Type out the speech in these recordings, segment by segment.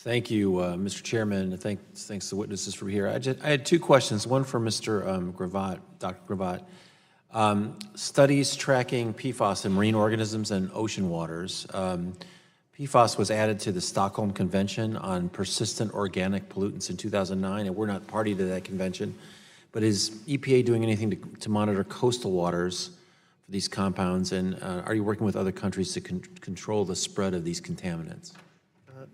Thank you, Mr. Chairman. Thanks to the witnesses for here. I had two questions. One for Mr. Gravatt, Dr. Gravatt. Studies tracking PFAS in marine organisms and ocean waters. PFAS was added to the Stockholm Convention on Persistent Organic Pollutants in 2009, and we're not party to that convention. But is EPA doing anything to monitor coastal waters for these compounds, and are you working with other countries to control the spread of these contaminants?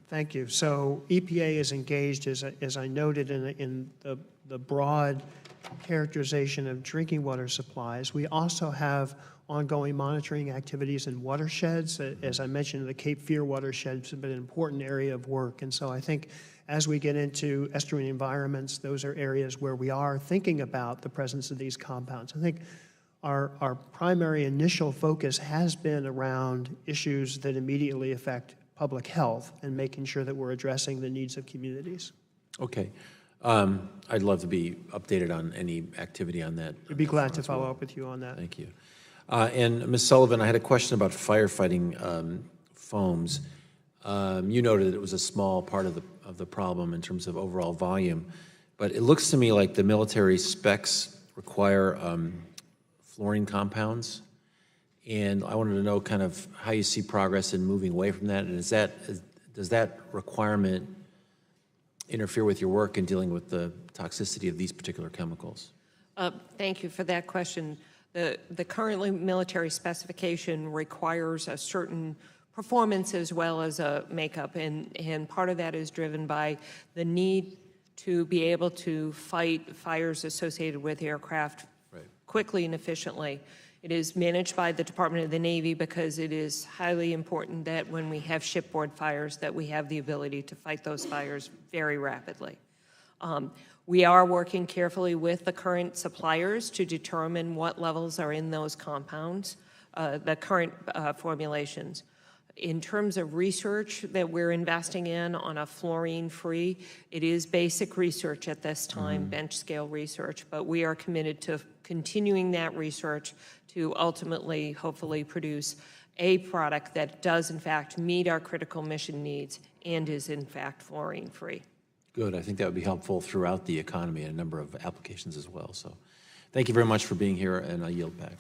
Thank you. So EPA is engaged, as I noted, in the broad characterization of drinking water supplies. We also have ongoing monitoring activities in watersheds. As I mentioned, the Cape Fear watershed has been an important area of work. And so I think as we get into estuarine environments, those are areas where we are thinking about the presence of these compounds. I think our primary initial focus has been around issues that immediately affect public health and making sure that we're addressing the needs of communities. Okay. I'd love to be updated on any activity on that. We'd be glad to follow up with you on that. Thank you. And Ms. Sullivan, I had a question about firefighting foams. You noted that it was a small part of the problem in terms of overall volume, but it looks to me like the military specs require fluorine compounds. And I wanted to know kind of how you see progress in moving away from that, and does that requirement interfere with your work in dealing with the toxicity of these particular chemicals? Thank you for that question. The currently military specification requires a certain performance as well as a makeup, and part of that is driven by the need to be able to fight fires associated with aircraft quickly and efficiently. It is managed by the Department of the Navy because it is highly important that when we have shipboard fires that we have the ability to fight those fires very rapidly. We are working carefully with the current suppliers to determine what levels are in those compounds, the current formulations. In terms of research that we're investing in on a fluorine-free, it is basic research at this time, bench scale research, but we are committed to continuing that research to ultimately, hopefully, produce a product that does, in fact, meet our critical mission needs and is, in fact, fluorine-free. Good. I think that would be helpful throughout the economy and a number of applications as well. So thank you very much for being here, and I yield back.